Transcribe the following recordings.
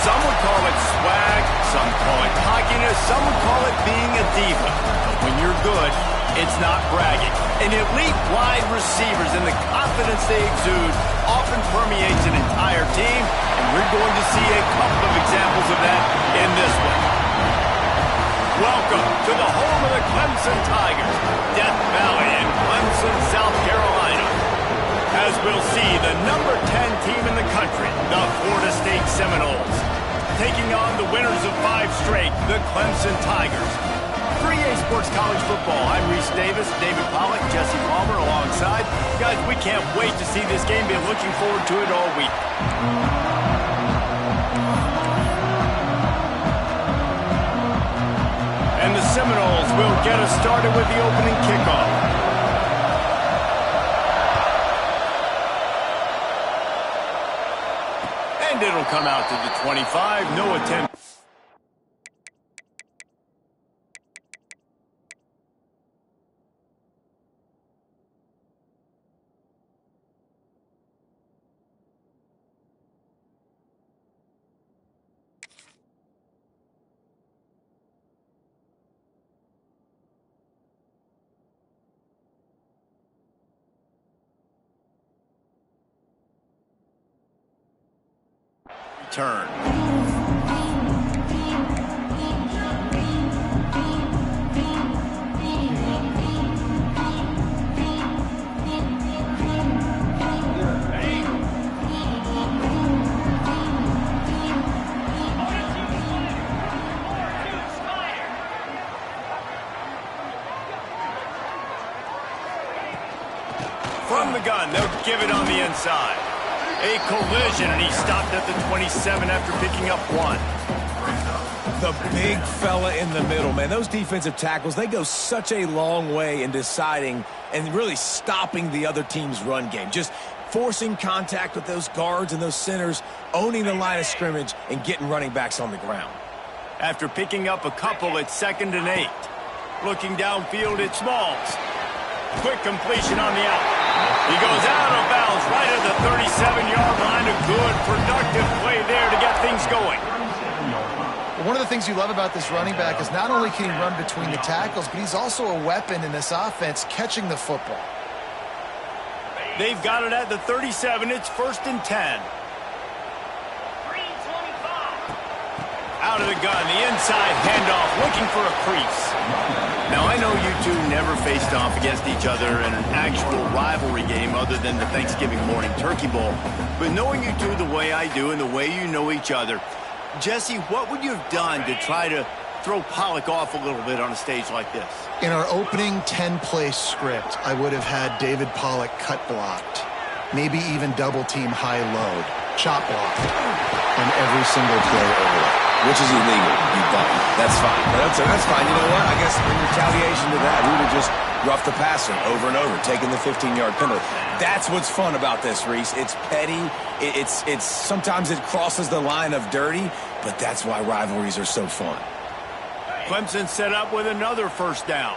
Some would call it swag, some call it cockiness, some would call it being a diva. But when you're good, it's not bragging. And elite wide receivers and the confidence they exude often permeates an entire team, and we're going to see a couple of examples of that in this one. Welcome to the home of the Clemson Tigers, Death Valley in Clemson, South Carolina. As we'll see, the number 10 team in the country, the Florida State Seminoles, taking on the winners of 5 straight, the Clemson Tigers. 3A Sports College Football. I'm Reese Davis, David Pollack, Jesse Palmer alongside. Guys, we can't wait to see this game. Been looking forward to it all week. And the Seminoles will get us started with the opening kickoff. And it'll come out to the 25. No attempt. Turn. From the gun, they'll give it on the inside. A collision, and he stopped at the 27 after picking up 1. The big fella in the middle, man. Those defensive tackles, they go such a long way in deciding and really stopping the other team's run game. Just forcing contact with those guards and those centers, owning the line of scrimmage, and getting running backs on the ground. After picking up a couple, it's 2nd and 8. Looking downfield, it's Smalls. Quick completion on the out. He goes out of bounds right at the 37-yard line. A good, productive play there to get things going. One of the things you love about this running back is not only can he run between the tackles, but he's also a weapon in this offense catching the football. They've got it at the 37. It's 1st and 10. Out of the gun, the inside handoff, looking for a crease. Now, I know you two never faced off against each other in an actual rivalry game other than the Thanksgiving morning turkey bowl. But knowing you two the way I do and the way you know each other, Jesse, what would you have done to try to throw Pollack off a little bit on a stage like this? In our opening 10-play script, I would have had David Pollack cut blocked, maybe even double-team high-load, chop blocked on every single play early. Which is illegal, you bum. That's fine. That's fine. You know what? I guess in retaliation to that, we would have just roughed the passer over and over, taking the 15-yard penalty. That's what's fun about this, Reese. It's petty. It's sometimes it crosses the line of dirty, but that's why rivalries are so fun. Clemson set up with another 1st down.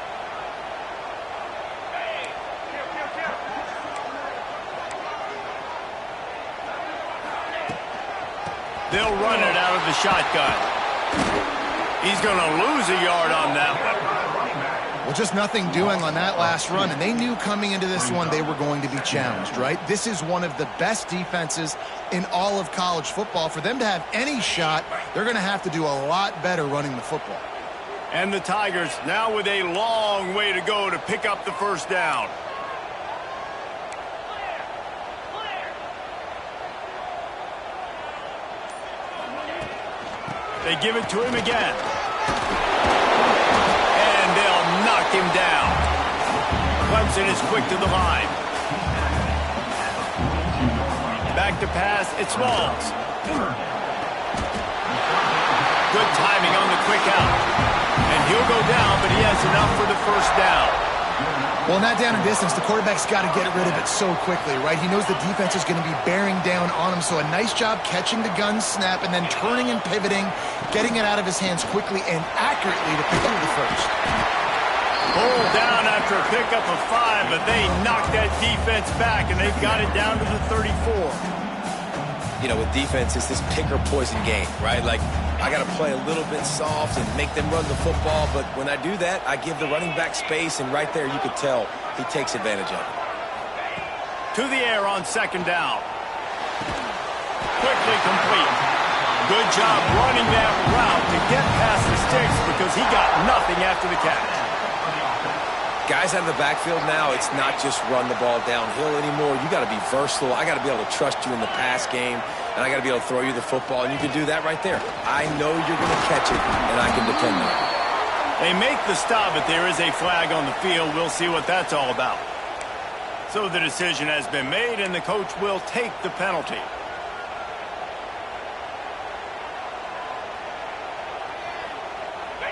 They'll run it out of the shotgun. He's going to lose a yard on that one. Well, just nothing doing on that last run, and they knew coming into this one they were going to be challenged, right? This is one of the best defenses in all of college football. For them to have any shot, they're going to have to do a lot better running the football. And the Tigers now with a long way to go to pick up the 1st down. They give it to him again. And they'll knock him down. Clemson is quick to the line. Back to pass, it's Smalls. Good timing on the quick out. And he'll go down, but he has enough for the 1st down. Well, not down in distance, the quarterback's got to get rid of it so quickly, right? He knows the defense is going to be bearing down on him, so a nice job catching the gun snap and then turning and pivoting, getting it out of his hands quickly and accurately to pick up the 1st. Pulled down after a pickup of 5, but they knocked that defense back, and they've got it down to the 34. you know, with defense, it's this pick or poison game, right? Like, I got to play a little bit soft and make them run the football, but when I do that, I give the running back space, and right there you could tell he takes advantage of it. To the air on second down. Quickly complete. Good job running that route to get past the sticks because he got nothing after the catch. Guys out of the backfield now, it's not just run the ball downhill anymore. You got to be versatile. I got to be able to trust you in the pass game, and I got to be able to throw you the football, and you can do that right there. I know you're going to catch it, and I can depend on it. They make the stop, but there is a flag on the field. We'll see what that's all about. So the decision has been made, and the coach will take the penalty.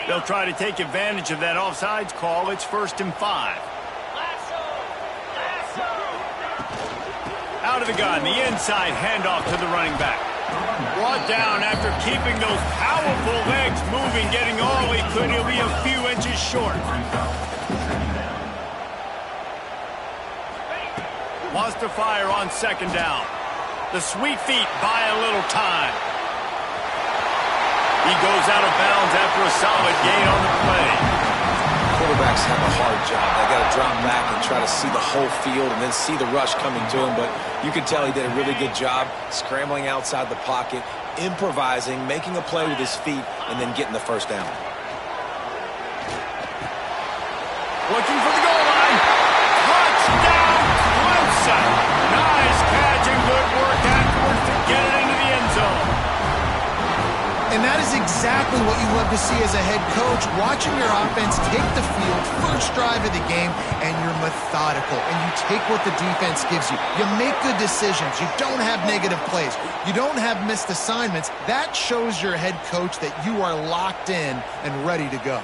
They'll try to take advantage of that offsides call. It's 1st and 5. Out of the gun, the inside handoff to the running back. Brought down after keeping those powerful legs moving, getting all he could. He'll be a few inches short. Wants to fire on second down. The sweet feet buy a little time. He goes out of bounds after a solid gain on the play. Quarterbacks have a hard job. They got to drop back and try to see the whole field and then see the rush coming to him. But you can tell he did a really good job scrambling outside the pocket, improvising, making a play with his feet, and then getting the first down. Looking for the goal line. Touchdown, Clemson. Nice catch and good work afterwards to get it into the end zone. And that is exactly what you love to see as a head coach, watching your offense take the field, first drive of the game, and you're methodical, and you take what the defense gives you. You make good decisions. You don't have negative plays. You don't have missed assignments. That shows your head coach that you are locked in and ready to go.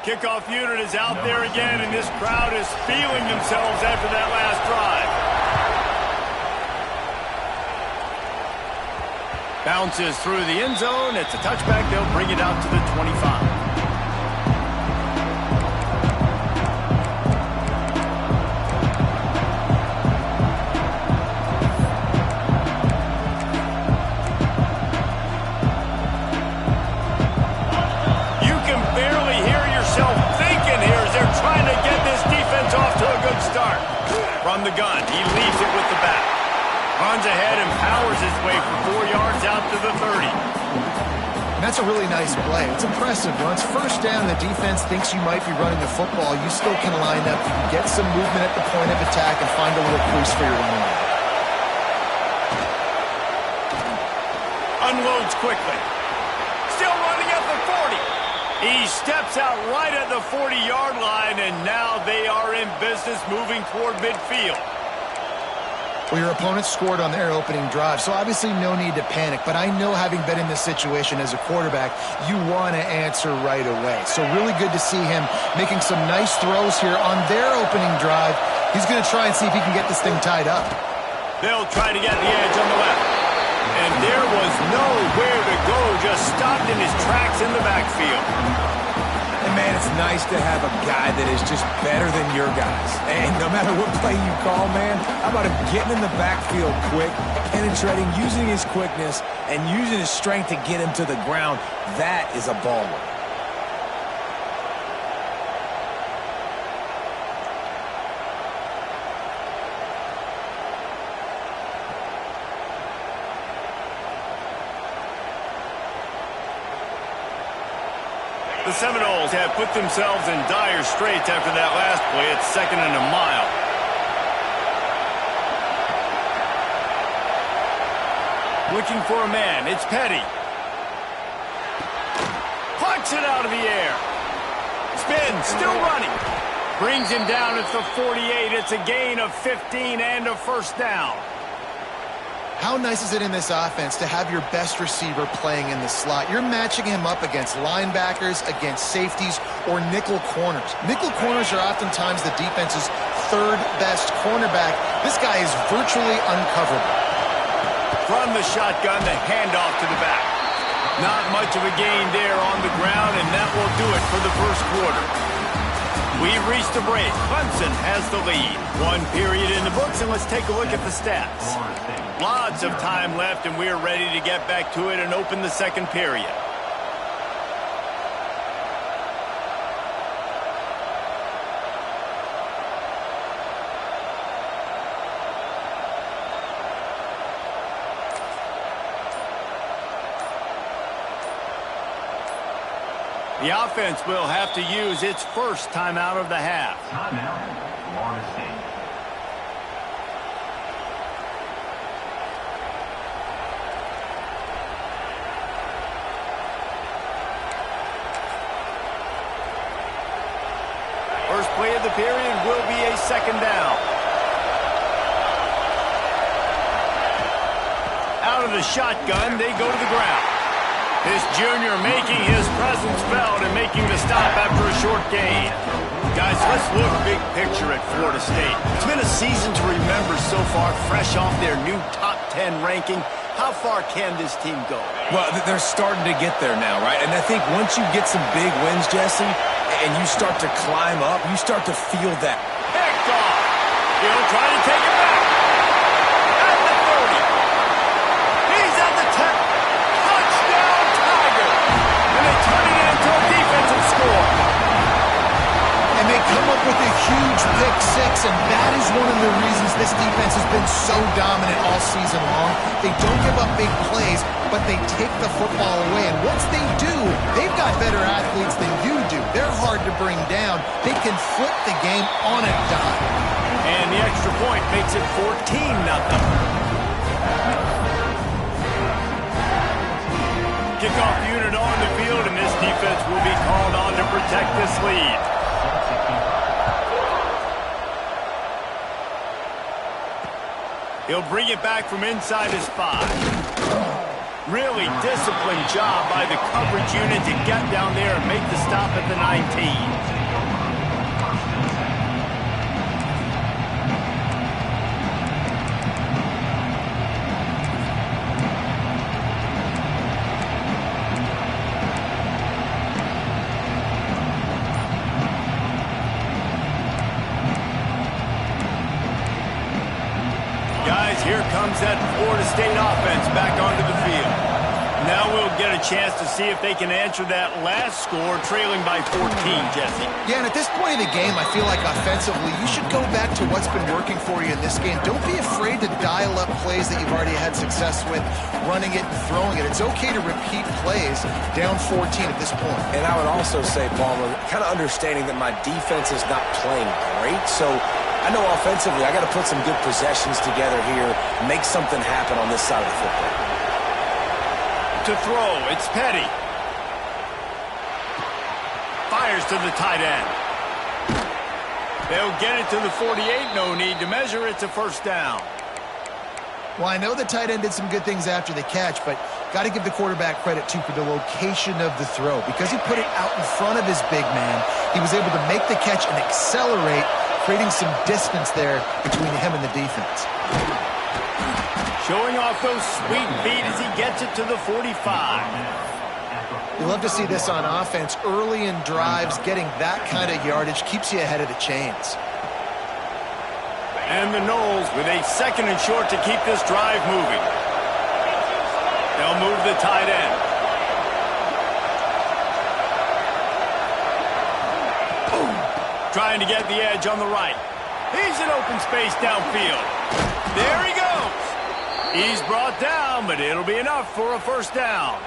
Kickoff unit is out there again, and this crowd is feeling themselves after that last drive. Bounces through the end zone. It's a touchback. They'll bring it out to the 25. You can barely hear yourself thinking here as they're trying to get this defense off to a good start. From the gun, he leaves it with the back. Runs ahead and powers his way for 4 yards out to the 30. And that's a really nice play. It's impressive. Once first down, the defense thinks you might be running the football. You still can line up. You can get some movement at the point of attack and find a little crease for your running back. Unloads quickly. Still running at the 40. He steps out right at the 40-yard line, and now they are in business moving toward midfield. Well, your opponent scored on their opening drive, so obviously no need to panic. But I know, having been in this situation as a quarterback, you want to answer right away. So really good to see him making some nice throws here on their opening drive. He's going to try and see if he can get this thing tied up. They'll try to get the edge on the left. And there was nowhere to go, just stopped in his tracks in the backfield. And, man, it's nice to have a guy that is just better than your guys. And no matter what play you call, man, how about him getting in the backfield quick, penetrating, using his quickness, and using his strength to get him to the ground. That is a baller. The Seminoles have put themselves in dire straits after that last play. It's 2nd and a mile. Looking for a man. It's Petty. Plucks it out of the air. Spin, still running. Brings him down at the 48. It's a gain of 15 and a first down. How nice is it in this offense to have your best receiver playing in the slot? You're matching him up against linebackers, against safeties, or nickel corners. Nickel corners are oftentimes the defense's third best cornerback. This guy is virtually uncoverable. From the shotgun, the handoff to the back. Not much of a gain there on the ground, and that will do it for the first quarter. We've reached the break. Clemson has the lead. One period in the books, and let's take a look at the stats. Lots of time left, and we're ready to get back to it and open the second period. The offense will have to use its first timeout of the half. Timeout, Florida State. First play of the period will be a second down. Out of the shotgun, they go to the ground. This junior making his presence felt and making the stop after a short gain. Guys, let's look big picture at Florida State. It's been a season to remember so far, fresh off their new top 10 ranking. How far can this team go? Well, they're starting to get there now, right? And I think once you get some big wins, Jesse, and you start to climb up, you start to feel that. Picked off. He'll try to take it back. At the 30. He's at the 10. Touchdown, Tiger. And they turn it into a defensive score. And they come up with a huge pick six, and that is one of the reasons this defense has been so dominant all season long. They don't give up big plays, but they take the football away. And once they do, they've got better athletes than you do. They're hard to bring down. They can flip the game on a dime. And the extra point makes it 14-0. Kickoff unit on the field, and this defense will be called on to protect this lead. He'll bring it back from inside his 5. Really disciplined job by the coverage unit to get down there and make the stop at the 19. Here comes that Florida State offense back onto the field. Now we'll get a chance to see if they can answer that last score, trailing by 14, Jesse. Yeah, and at this point in the game, I feel like offensively, you should go back to what's been working for you in this game. Don't be afraid to dial up plays that you've already had success with, running it and throwing it. It's okay to repeat plays down 14 at this point. And I would also say, Palmer, kind of understanding that my defense is not playing great, so I know offensively I got to put some good possessions together here, make something happen on this side of the football. To throw, it's Petty. Fires to the tight end. They'll get it to the 48, no need to measure, it's a first down. Well, I know the tight end did some good things after the catch, but got to give the quarterback credit, too, for the location of the throw. Because he put it out in front of his big man, he was able to make the catch and accelerate, creating some distance there between him and the defense. Showing off those sweet feet as he gets it to the 45. You love to see this on offense. Early in drives, getting that kind of yardage keeps you ahead of the chains. And the Noles with a second and short to keep this drive moving. They'll move the tight end. Boom. Trying to get the edge on the right. He's in open space downfield. There he goes. He's brought down, but it'll be enough for a first down.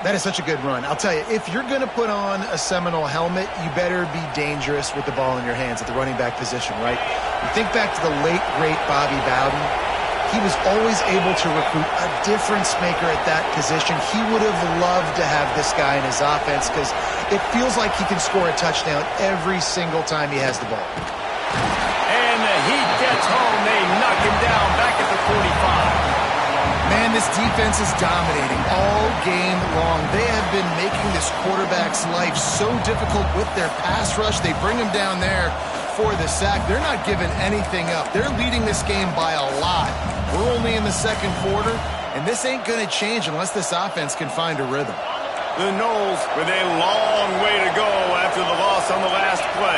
That is such a good run. I'll tell you, if you're going to put on a Seminole helmet, you better be dangerous with the ball in your hands at the running back position, right? You think back to the late, great Bobby Bowden. He was always able to recruit a difference maker at that position. He would have loved to have this guy in his offense because it feels like he can score a touchdown every single time he has the ball. And the heat gets home. They knock him down back at the 45. Man, this defense is dominating all game long. They have been making this quarterback's life so difficult with their pass rush. They bring him down there for the sack. They're not giving anything up. They're leading this game by a lot. We're only in the second quarter, and this ain't going to change unless this offense can find a rhythm. The Noles with a long way to go after the loss on the last play.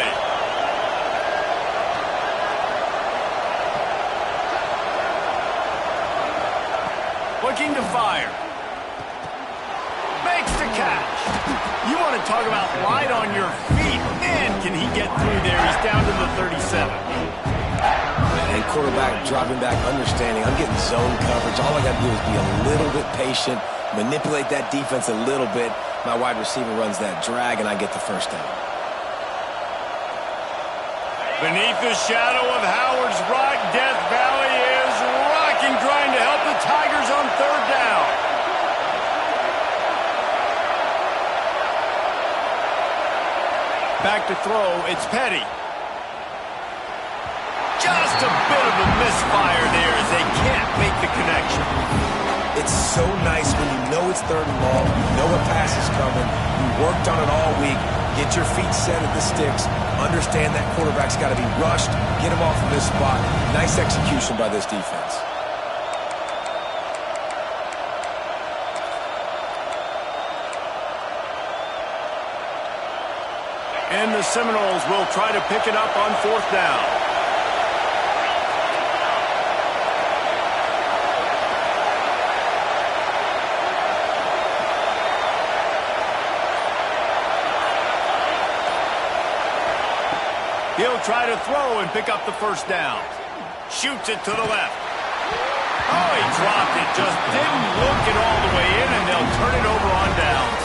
looking to fire. Makes the catch. You want to talk about light on your feet. Man, can he get through there. He's down to the 37. And quarterback dropping back, understanding I'm getting zone coverage. All I got to do is be a little bit patient, manipulate that defense a little bit. My wide receiver runs that drag, and I get the first down. Beneath the shadow of Howard's Rock, Death Valley is rocking, trying to help the Tigers on third down. Back to throw, it's Petty. Just a bit of a misfire there as they can't make the connection. It's so nice when you know it's third and long, you know a pass is coming, you worked on it all week, get your feet set at the sticks, understand that quarterback's got to be rushed, get him off of this spot. Nice execution by this defense. And the Seminoles will try to pick it up on fourth down. He'll try to throw and pick up the first down. Shoots it to the left. Oh, he dropped it. Just didn't look it all the way in, and they'll turn it over on downs.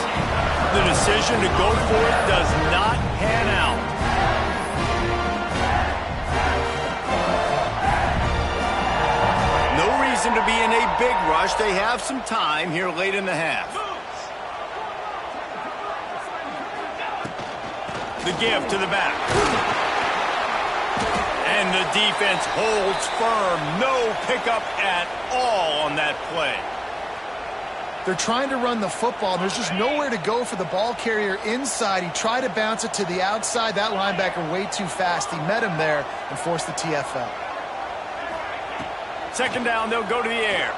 The decision to go for it does not pan out. No reason to be in a big rush. They have some time here late in the half. The give to the back. And the defense holds firm. No pickup at all on that play. They're trying to run the football. There's just nowhere to go for the ball carrier inside. He tried to bounce it to the outside. That linebacker way too fast. He met him there and forced the TFL. Second down, they'll go to the air.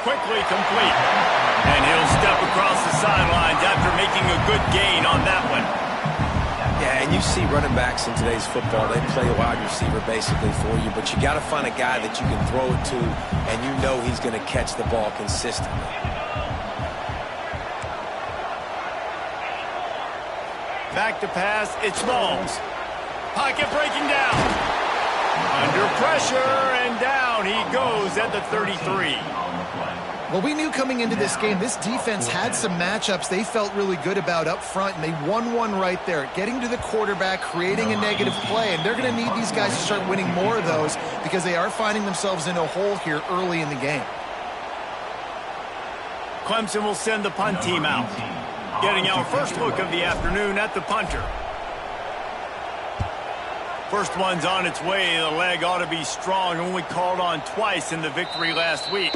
Quickly complete. And he'll step across the sidelines after making a good gain on that one. Yeah, and you see running backs in today's football, they play a wide receiver basically for you, but you got to find a guy that you can throw it to, and you know he's going to catch the ball consistently. Back to pass, it's Smalls. Pocket breaking down. Under pressure, and down he goes at the 33. Well, we knew coming into this game, this defense had some matchups they felt really good about up front, and they won one right there, getting to the quarterback, creating a negative play, and they're going to need these guys to start winning more of those because they are finding themselves in a hole here early in the game. Clemson will send the punt team out. Getting our first look of the afternoon at the punter. First one's on its way. The leg ought to be strong, only called on twice in the victory last week.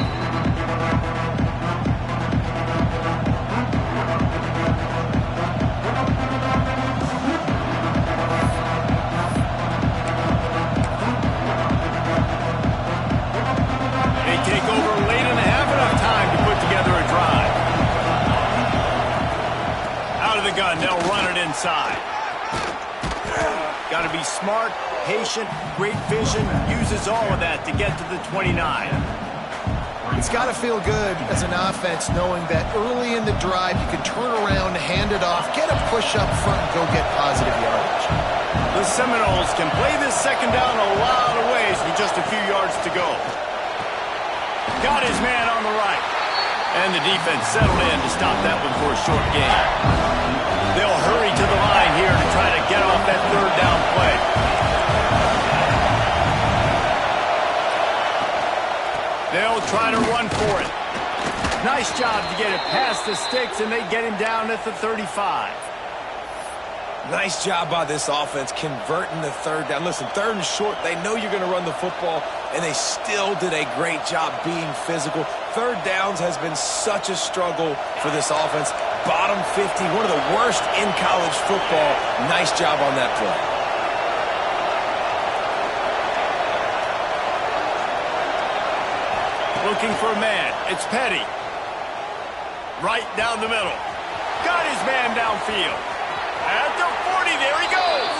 They take over late in the half, enough time to put together a drive. Out of the gun, they'll run it inside. Got to be smart, patient, great vision, uses all of that to get to the 29. It's got to feel good as an offense knowing that early in the drive you can turn around, hand it off, get a push up front, and go get positive yardage. The Seminoles can play this second down a lot of ways with just a few yards to go. Got his man on the right. And the defense settled in to stop that one for a short gain. They'll hurry to the line here to try to get off that third down play. They'll try to run for it. Nice job to get it past the sticks, and they get him down at the 35. Nice job by this offense converting the third down. Listen, third and short, they know you're going to run the football, and they still did a great job being physical. Third downs has been such a struggle for this offense. Bottom 50, one of the worst in college football. Nice job on that play. Looking for a man. It's Petty. Right down the middle. Got his man downfield. At the 40, there he goes.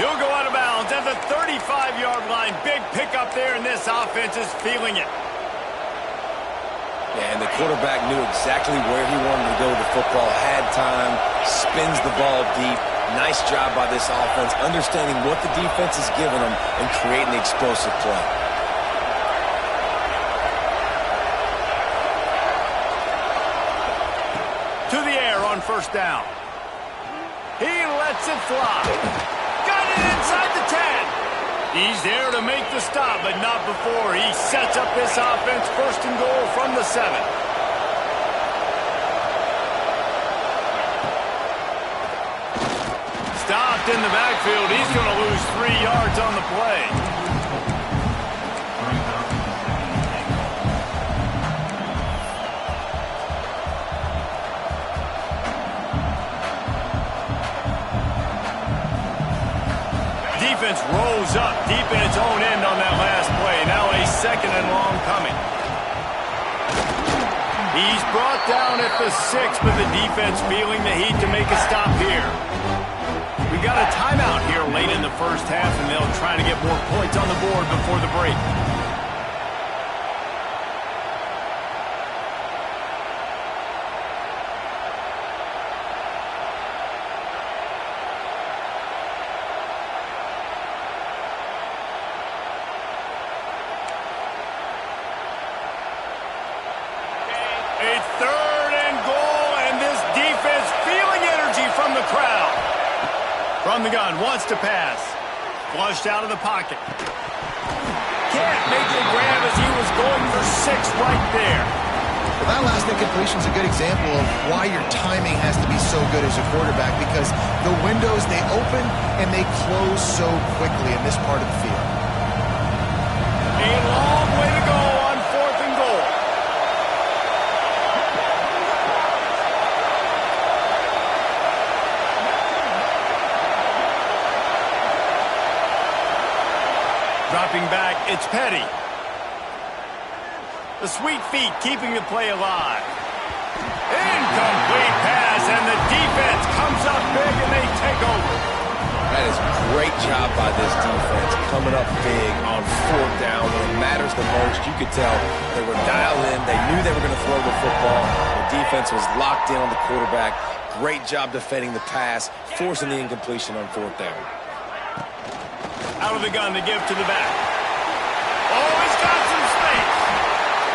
He'll go out of bounds at the 35-yard line. Big pickup there, and this offense is feeling it. Yeah, and the quarterback knew exactly where he wanted to go with the football, had time, spins the ball deep. Nice job by this offense, understanding what the defense is giving them and creating the explosive play. To the air on first down. He lets it fly. Got it inside the 10. He's there to make the stop, but not before he sets up this offense first and goal from the 7. Stopped in the backfield. He's going to lose 3 yards on the play. Defense rose up deep in its own end on that last play. Now a second and long coming. He's brought down at the 6, but the defense feeling the heat to make a stop here. We got a timeout here late in the first half, and they'll try to get more points on the board before the break. A third and goal, and this defense feeling energy from the crowd. From the gun, wants to pass. Flushed out of the pocket. Can't make the grab as he was going for 6 right there. Well, that last incompletion is a good example of why your timing has to be so good as a quarterback, because the windows, they open and they close so quickly in this part of the field. A long way to go on 4th and goal. Dropping back, it's Petty. The sweet feet keeping the play alive. Incomplete pass, and the defense comes up big, and they take over. That is a great job by this defense, coming up big on 4th down when it matters the most. You could tell they were dialed in. They knew they were going to throw the football. The defense was locked in on the quarterback. Great job defending the pass, forcing the incompletion on 4th down. Out of the gun to give to the back. Oh, he's got some space.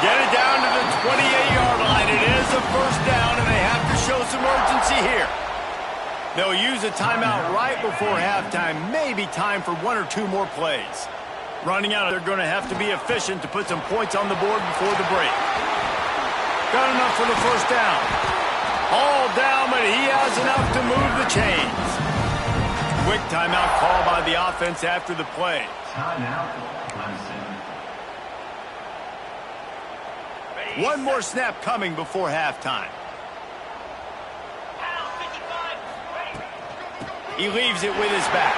Get it down to the 28-yard line. It is a first down, and they have to show some urgency here. They'll use a timeout right before halftime. Maybe time for 1 or 2 more plays. Running out, they're going to have to be efficient to put some points on the board before the break. Got enough for the first down. All down, but he has enough to move the chains. Quick timeout call by the offense after the play. Timeout, Clemson. 1 more snap coming before halftime. He leaves it with his back.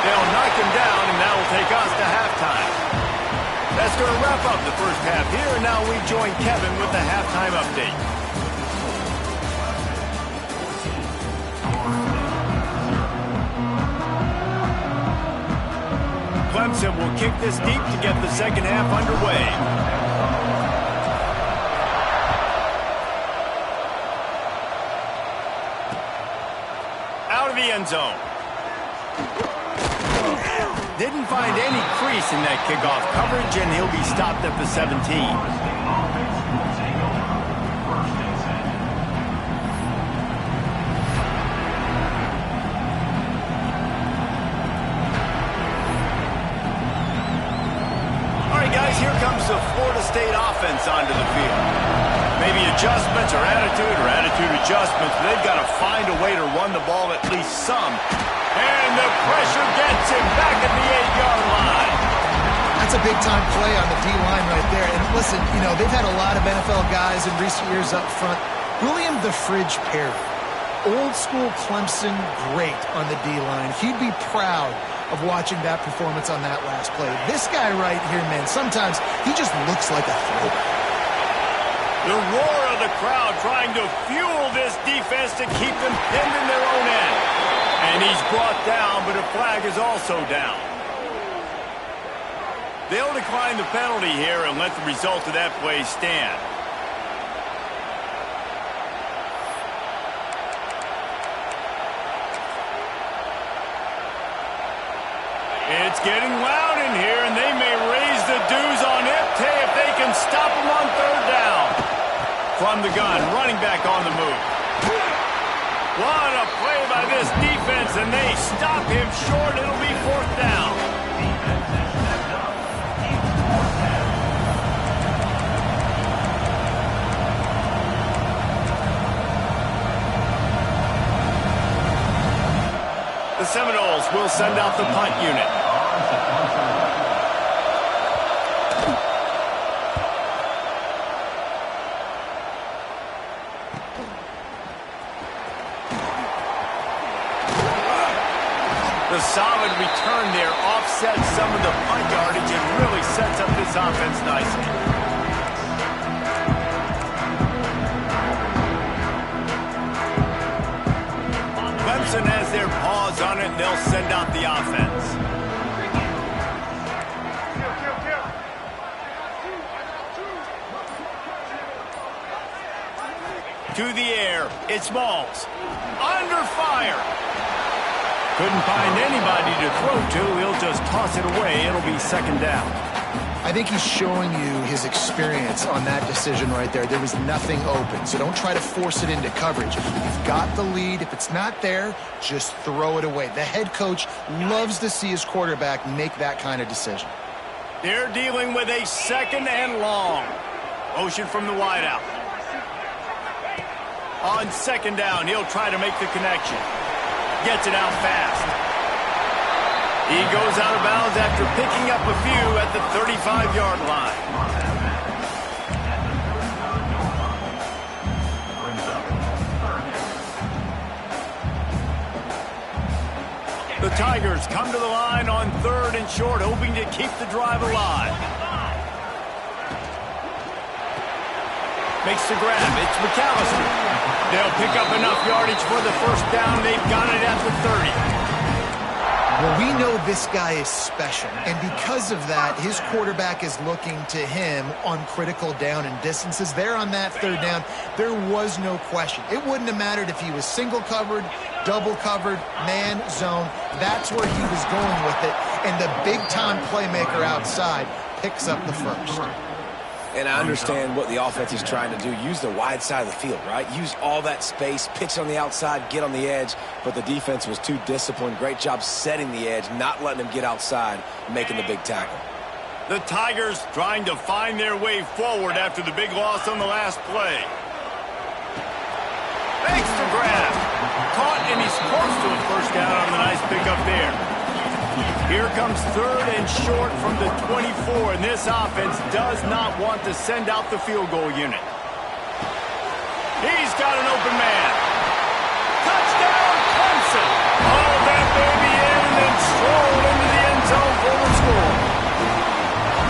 They'll knock him down, and that will take us to halftime. That's going to wrap up the first half here, and now we join Kevin with the halftime update. Clemson will kick this deep to get the second half underway. Out of the end zone. Didn't find any crease in that kickoff coverage, and he'll be stopped at the 17. Here comes the Florida State offense onto the field. Maybe adjustments or attitude adjustments, but they've got to find a way to run the ball at least some. And the pressure gets him back at the 8-yard line. That's a big-time play on the D-line right there. And listen, you know, they've had a lot of NFL guys in recent years up front. William the Fridge Perry, old-school Clemson great on the D-line. He'd be proud of watching that performance on that last play. This guy right here, man, sometimes he just looks like a throwback. The roar of the crowd trying to fuel this defense to keep them pinned in their own end. And he's brought down, but a flag is also down. They'll decline the penalty here and let the result of that play stand. It's getting loud in here, and they may raise the dues on Ncaa if they can stop him on third down. From the gun, running back on the move. What a play by this defense, and they stop him short. It'll be fourth down. The Seminoles will send out the punt unit. The solid return there offsets some of the punt yardage and really sets up this offense nicely. Clemson has their paws on it, and they'll send out the offense. To the air, it's Smalls. Under fire. Couldn't find anybody to throw to. He'll just toss it away. It'll be second down. I think he's showing you his experience on that decision right there. There was nothing open, so don't try to force it into coverage. You've got the lead. If it's not there, just throw it away. The head coach loves to see his quarterback make that kind of decision. They're dealing with a second and long. Motion from the wideout. On second down, he'll try to make the connection. Gets it out fast. He goes out of bounds after picking up a few at the 35-yard line. The Tigers come to the line on third and short, hoping to keep the drive alive. Makes the grab. It's McAllister. They'll pick up enough yardage for the first down. They've got it at the 30. Well, we know this guy is special, and because of that, his quarterback is looking to him on critical down and distances. There on that third down, there was no question. It wouldn't have mattered if he was single covered, double covered, man, zone. That's where he was going with it, and the big-time playmaker outside picks up the first. And I understand what the offense is trying to do. Use the wide side of the field, right? Use all that space, pitch on the outside, get on the edge. But the defense was too disciplined. Great job setting the edge, not letting them get outside, making the big tackle. The Tigers trying to find their way forward after the big loss on the last play. Makes the grab. Caught, and he's close to a first down on the nice pickup there. Here comes third and short from the 24, and this offense does not want to send out the field goal unit. He's got an open man. Touchdown, Clemson! Haul that baby in and then stroll into the end zone for the score.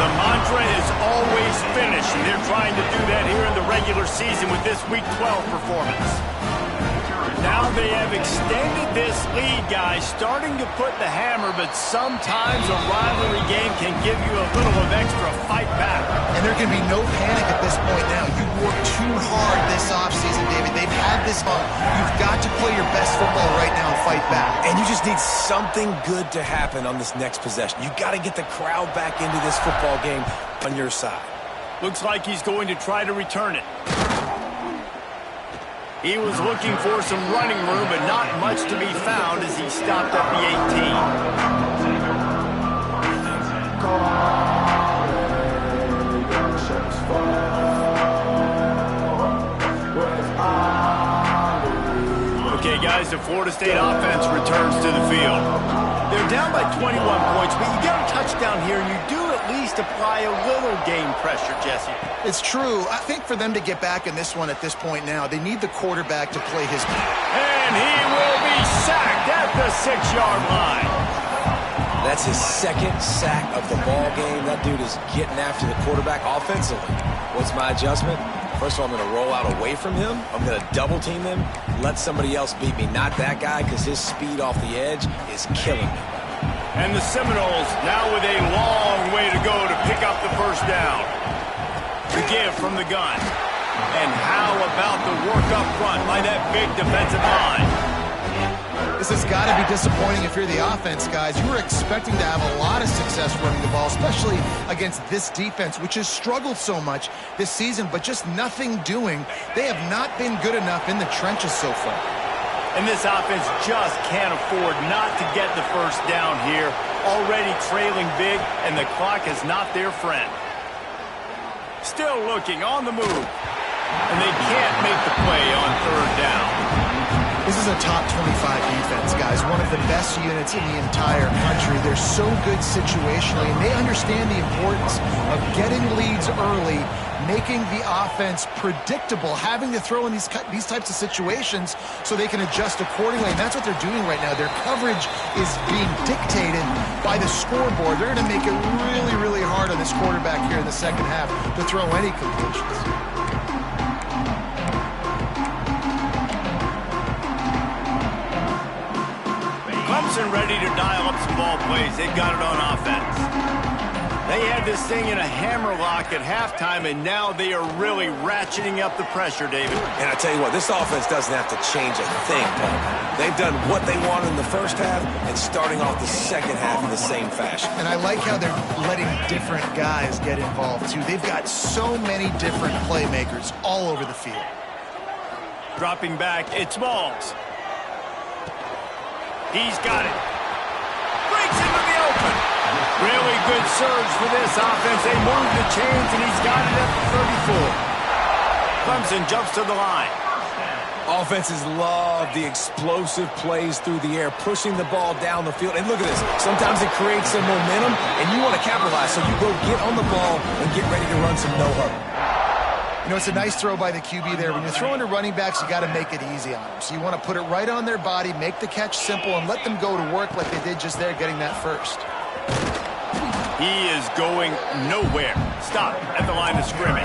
The mantra is always finish, and they're trying to do that here in the regular season with this Week 12 performance. Now they have extended this lead, guys, starting to put the hammer, but sometimes a rivalry game can give you a little of extra fight back. And there can be no panic at this point now. You worked too hard this offseason, David. They've had this fun. You've got to play your best football right now and fight back. And you just need something good to happen on this next possession. You got to get the crowd back into this football game on your side. Looks like he's going to try to return it. He was looking for some running room, but not much to be found as he stopped at the 18. Okay, guys, the Florida State offense returns to the field. They're down by 21 points, but you get a touchdown here, and you do at least apply a little game pressure, Jesse. It's true. I think for them to get back in this one at this point now, they need the quarterback to play his game. And he will be sacked at the 6-yard line. That's his second sack of the ball game. That dude is getting after the quarterback offensively. What's my adjustment? First of all, I'm going to roll out away from him. I'm going to double team him, let somebody else beat me. Not that guy, because his speed off the edge is killing me. And the Seminoles now with a long way to go to pick up the first down. The give from the gun. And how about the work up front by that big defensive line? This has got to be disappointing if you're the offense, guys. You were expecting to have a lot of success running the ball, especially against this defense, which has struggled so much this season, but just nothing doing. They have not been good enough in the trenches so far. And this offense just can't afford not to get the first down here. Already trailing big, and the clock is not their friend. Still looking on the move. And they can't make the play on third down. This is a top 25 defense, guys. One of the best units in the entire country. They're so good situationally, and they understand the importance of getting leads early, making the offense predictable, having to throw in these types of situations so they can adjust accordingly. And that's what they're doing right now. Their coverage is being dictated by the scoreboard. They're going to make it really, really hard on this quarterback here in the second half to throw any completions. Clemson ready to dial up some ball plays. They've got it on offense. They had this thing in a hammerlock at halftime, and now they are really ratcheting up the pressure, David. And I tell you what, this offense doesn't have to change a thing, Paul. They've done what they wanted in the first half and starting off the second half in the same fashion. And I like how they're letting different guys get involved, too. They've got so many different playmakers all over the field. Dropping back, it's Smalls. He's got it. Breaks into the open. Really good surge for this offense. They move the chains, and he's got it at the 34. Clemson jumps to the line. Offenses love the explosive plays through the air, pushing the ball down the field. And look at this. Sometimes it creates some momentum, and you want to capitalize. So you go get on the ball and get ready to run some no-huddle. You know, it's a nice throw by the QB there. When you're throwing to running backs, you got to make it easy on them. So you want to put it right on their body, make the catch simple, and let them go to work like they did just there, getting that first. He is going nowhere. Stop at the line of scrimmage.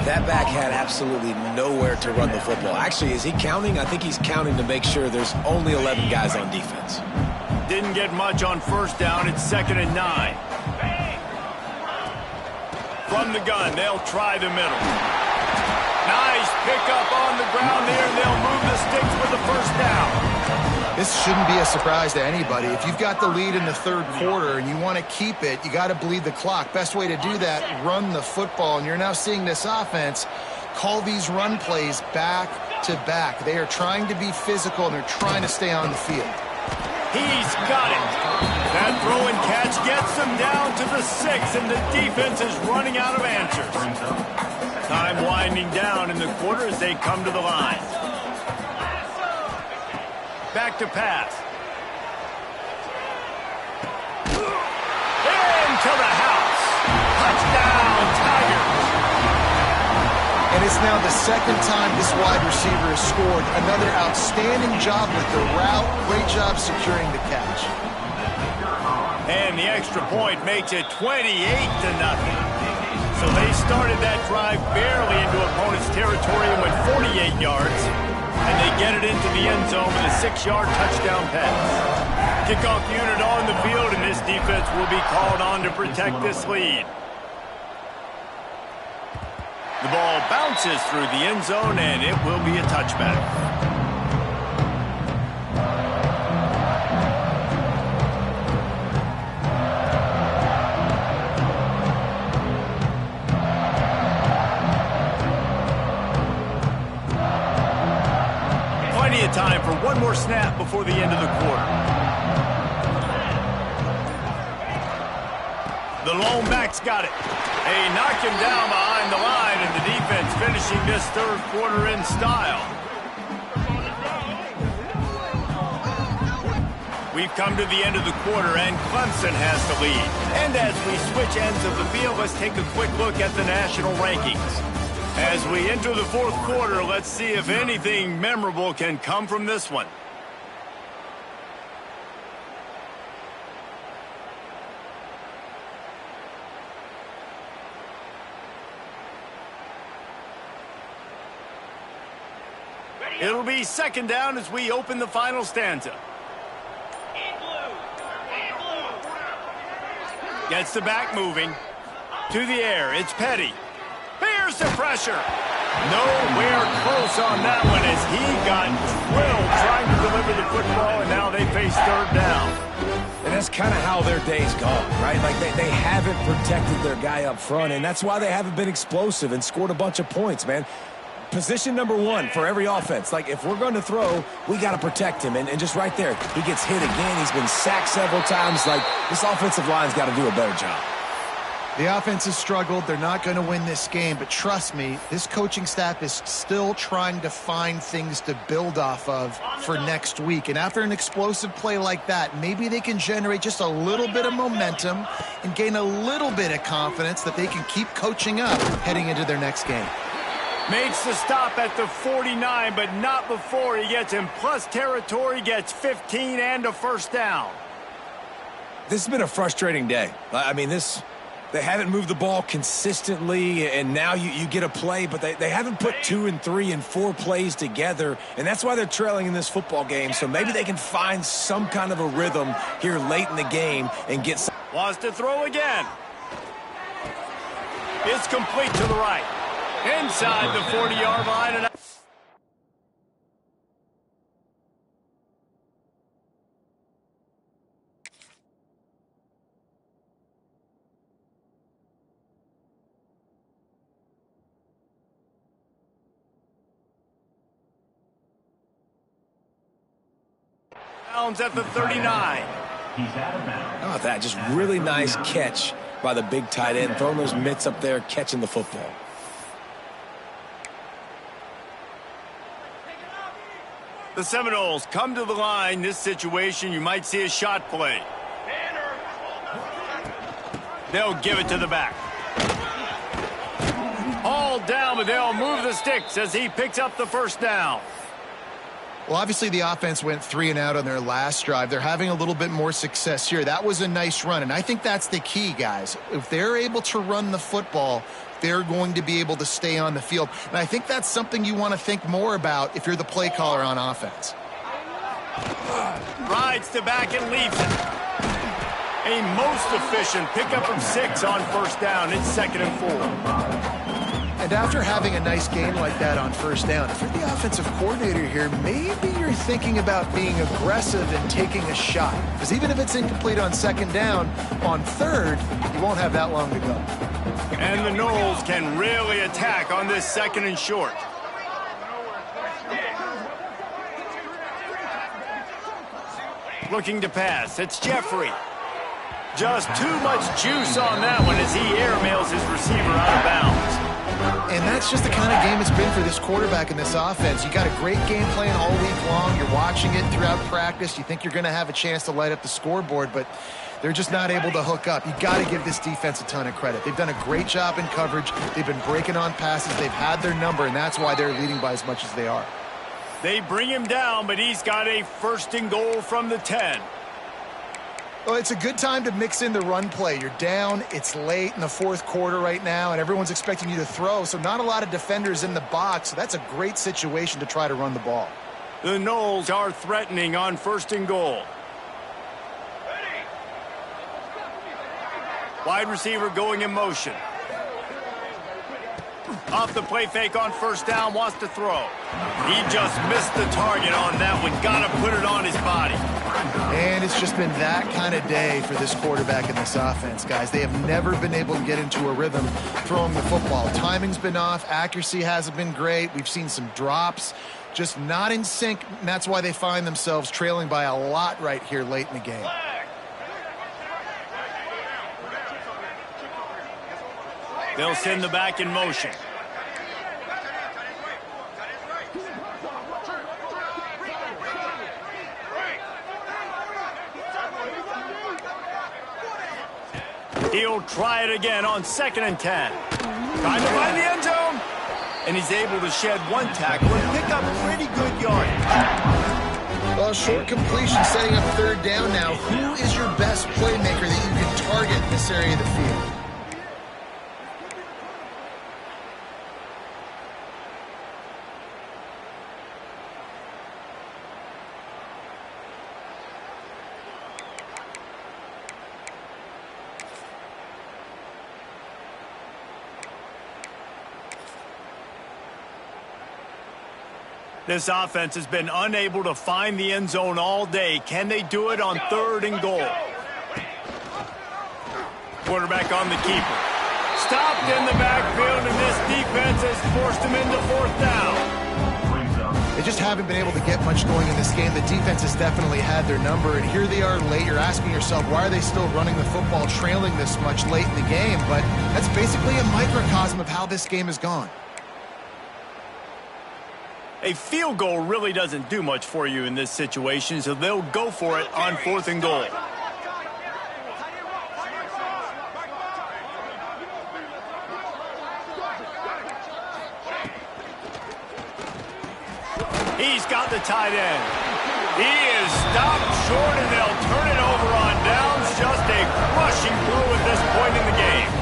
That back had absolutely nowhere to run the football. Actually, is he counting? I think he's counting to make sure there's only 11 guys on defense. Didn't get much on first down. It's 2nd and 9. From the gun, they'll try the middle. Nice pickup on the ground there, and they'll move the sticks with the first down. This shouldn't be a surprise to anybody. If you've got the lead in the third quarter and you want to keep it, you got to bleed the clock. Best way to do that, run the football. And you're now seeing this offense call these run plays back to back. They are trying to be physical, and they're trying to stay on the field. He's got it. That throw and catch gets them down to the 6, and the defense is running out of answers. Time winding down in the quarter as they come to the line. Back to pass. Into the house. Touchdown, Tigers. And it's now the second time this wide receiver has scored. Another outstanding job with the route. Great job securing the catch. And the extra point makes it 28-0. So they started that drive barely into opponent's territory and went 48 yards. And they get it into the end zone with a 6-yard touchdown pass. Kickoff unit on the field, and this defense will be called on to protect this lead. The ball bounces through the end zone, and it will be a touchback. Plenty of time for one more snap before the end of the quarter. The lone back's got it. They knock him down behind the line, and the defense finishing this third quarter in style. We've come to the end of the quarter, and Clemson has the lead. And as we switch ends of the field, let's take a quick look at the national rankings. As we enter the fourth quarter, let's see if anything memorable can come from this one. It'll be second down as we open the final stanza. Gets the back moving. To the air, it's Petty. Here's the pressure. Nowhere close on that one as he got drilled trying to deliver the football, and now they face third down. And that's kind of how their day's gone, right? Like they haven't protected their guy up front, and that's why they haven't been explosive and scored a bunch of points, man. Position number one for every offense. Like, if we're going to throw, we got to protect him. And just right there, he gets hit again. He's been sacked several times. Like, this offensive line's got to do a better job. The offense has struggled. They're not going to win this game. But trust me, this coaching staff is still trying to find things to build off of for next week. And after an explosive play like that, maybe they can generate just a little bit of momentum and gain a little bit of confidence that they can keep coaching up heading into their next game. Makes the stop at the 49, but not before he gets in plus territory, gets 15 and a first down. This has been a frustrating day. I mean, they haven't moved the ball consistently, and now you get a play, but they haven't put 2 and 3 and 4 plays together, and that's why they're trailing in this football game. So maybe they can find some kind of a rhythm here late in the game and get some. Wants to throw again. It's complete to the right. Inside the 40-yard line. And bounds at the 39. He's out of bounds. How about that? Just really nice catch by the big tight end, throwing those mitts up there, catching the football. The Seminoles come to the line. This situation, you might see a shot play. They'll give it to the back. All down, but they'll move the sticks as he picks up the first down. Well, obviously the offense went 3 and out on their last drive. They're having a little bit more success here. That was a nice run, and I think that's the key, guys. If they're able to run the football, they're going to be able to stay on the field. And I think that's something you want to think more about if you're the play caller on offense. Rides to back and leaves it. A most efficient pickup of 6 on first down. It's 2nd and 4. And after having a nice game like that on first down, if you're the offensive coordinator here, maybe you're thinking about being aggressive and taking a shot. Because even if it's incomplete on 2nd down, on 3rd, you won't have that long to go. And the Noles can really attack on this 2nd and short. Looking to pass. It's Jeffrey. Just too much juice on that one as he airmails his receiver out of bounds. And that's just the kind of game it's been for this quarterback in this offense. You got a great game plan all week long. You're watching it throughout practice. You think you're going to have a chance to light up the scoreboard, but they're just not able to hook up. You got to give this defense a ton of credit. They've done a great job in coverage. They've been breaking on passes. They've had their number, and that's why they're leading by as much as they are. They bring him down, but he's got a 1st and goal from the 10. Well, it's a good time to mix in the run play. You're down, it's late in the 4th quarter right now, and everyone's expecting you to throw, so not a lot of defenders in the box, so that's a great situation to try to run the ball. The Noles are threatening on 1st and goal. Wide receiver going in motion. Off the play fake on 1st down, wants to throw. He just missed the target on that one. Got to put it on his body. And it's just been that kind of day for this quarterback in this offense, guys. They have never been able to get into a rhythm throwing the football. Timing's been off. Accuracy hasn't been great. We've seen some drops. Just not in sync, and that's why they find themselves trailing by a lot right here late in the game. They'll send the back in motion. He'll try it again on 2nd and 10. Trying to find the end zone. And he's able to shed one tackle and pick up pretty good yardage. Well, short completion setting up 3rd down now. Who is your best playmaker that you can target in this area of the field? This offense has been unable to find the end zone all day. Can they do it on 3rd and goal? Quarterback on the keeper. Stopped in the backfield, and this defense has forced him into 4th down. They just haven't been able to get much going in this game. The defense has definitely had their number, and here they are late. You're asking yourself, why are they still running the football trailing this much late in the game? But that's basically a microcosm of how this game has gone. A field goal really doesn't do much for you in this situation, so they'll go for it on 4th and goal. He's got the tight end. He is stopped short, and they'll turn it over on downs. Just a crushing blow at this point in the game.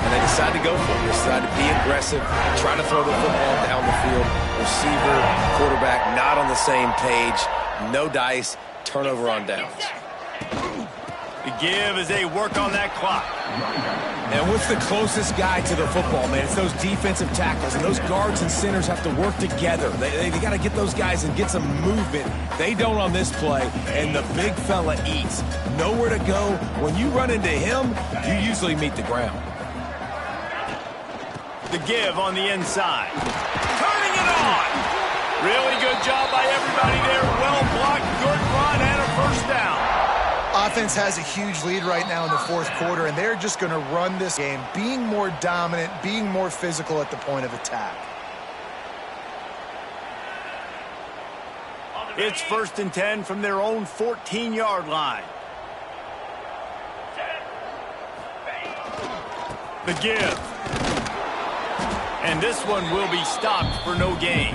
And they decide to go for it. They decide to be aggressive, try to throw the football down the field. Receiver, quarterback, not on the same page. No dice. Turnover on downs. The give as they work on that clock. And what's the closest guy to the football, man? It's those defensive tackles, and those guards and centers have to work together. They got to get those guys and get some movement. They don't on this play, and the big fella eats. Nowhere to go. When you run into him, you usually meet the ground. The give on the inside. Turning it on. Really good job by everybody there. Well blocked, good run, and a 1st down. Offense has a huge lead right now in the 4th quarter, and they're just going to run this game, being more dominant, being more physical at the point of attack. It's 1st and 10 from their own 14-yard line. The give. And this one will be stopped for no gain.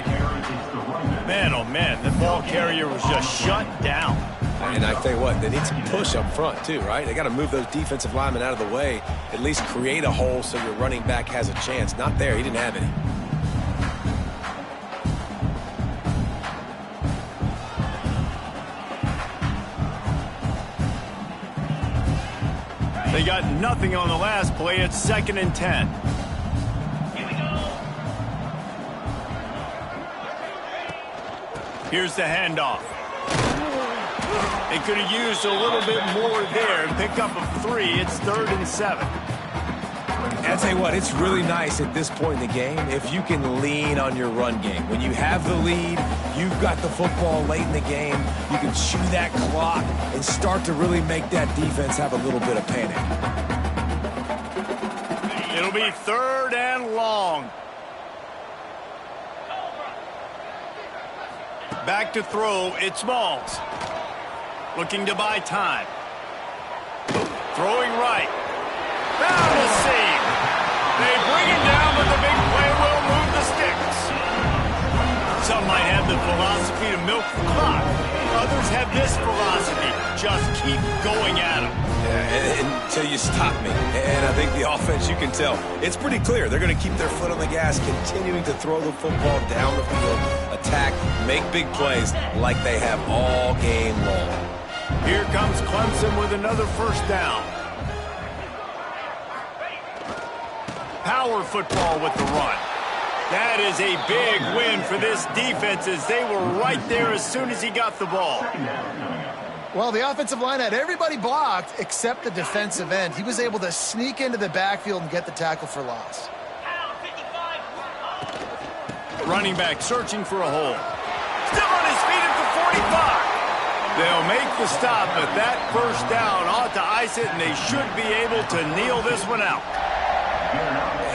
Man, oh man, the ball carrier was just shut down. And I tell you what, they need some push up front too, right? They got to move those defensive linemen out of the way, at least create a hole so your running back has a chance. Not there. He didn't have any. They got nothing on the last play. It's 2nd and 10. Here's the handoff. They could have used a little bit more there and pick up a 3. It's 3rd and 7. And I'll tell you what, it's really nice at this point in the game if you can lean on your run game. When you have the lead, you've got the football late in the game, you can chew that clock and start to really make that defense have a little bit of panic. It'll be 3rd and long. Back to throw, it's Smalls. Looking to buy time. Throwing right. Found a seam. They bring it down, but the big play will move the sticks. Some might have the philosophy to milk the clock. Others have this philosophy. Just keep going at them. Yeah, until you stop me. And I think the offense, you can tell, it's pretty clear. They're going to keep their foot on the gas, continuing to throw the football down the field, attack, make big plays like they have all game long. Here comes Clemson with another 1st down. Power football with the run. That is a big win for this defense as they were right there as soon as he got the ball. Well, the offensive line had everybody blocked except the defensive end. He was able to sneak into the backfield and get the tackle for loss. Running back searching for a hole. Still on his feet at the 45. They'll make the stop, but that 1st down ought to ice it, and they should be able to kneel this one out.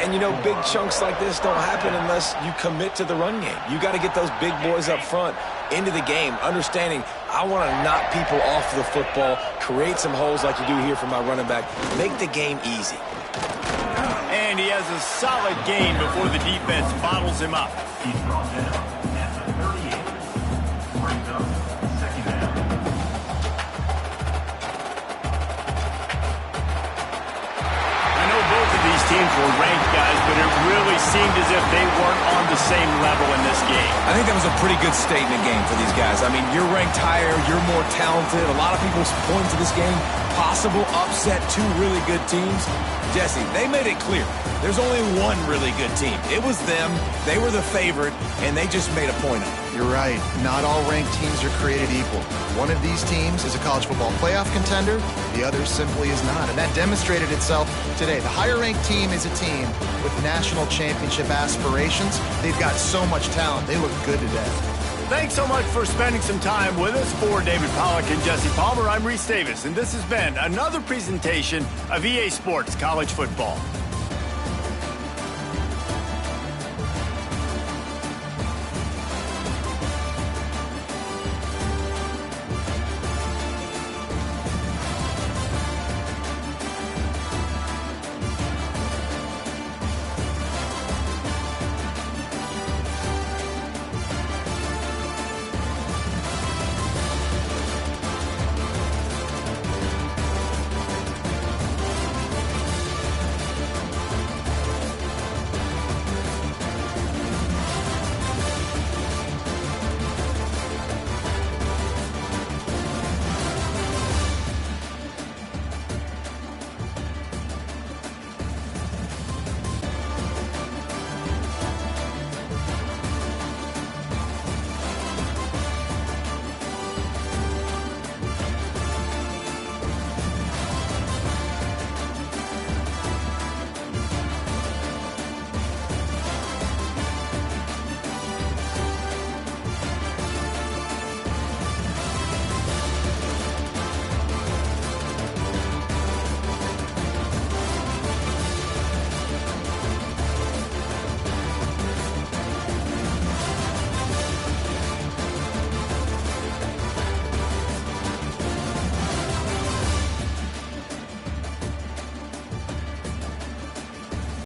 And, you know, big chunks like this don't happen unless you commit to the run game. You got to get those big boys up front into the game, understanding I want to knock people off the football, create some holes like you do here for my running back, make the game easy. And he has a solid gain before the defense bottles him up. He's brought down at the 38. Brings up 2nd down. I know both of these teams were ranked, guys, but it really seemed as if they weren't on the same level in this game. I think that was a pretty good statement game for these guys. I mean, you're ranked higher, you're more talented. A lot of people point to this game possible upset two really good teams, Jesse, they made it clear. There's only one really good team. It was them. They were the favorite, and they just made a point of it. You're right. Not all ranked teams are created equal. One of these teams is a college football playoff contender. The other simply is not. And that demonstrated itself today. The higher-ranked team is a team with national championship aspirations. They've got so much talent. They look good today. Thanks so much for spending some time with us. For David Pollack and Jesse Palmer, I'm Reese Davis, and this has been another presentation of EA Sports College Football.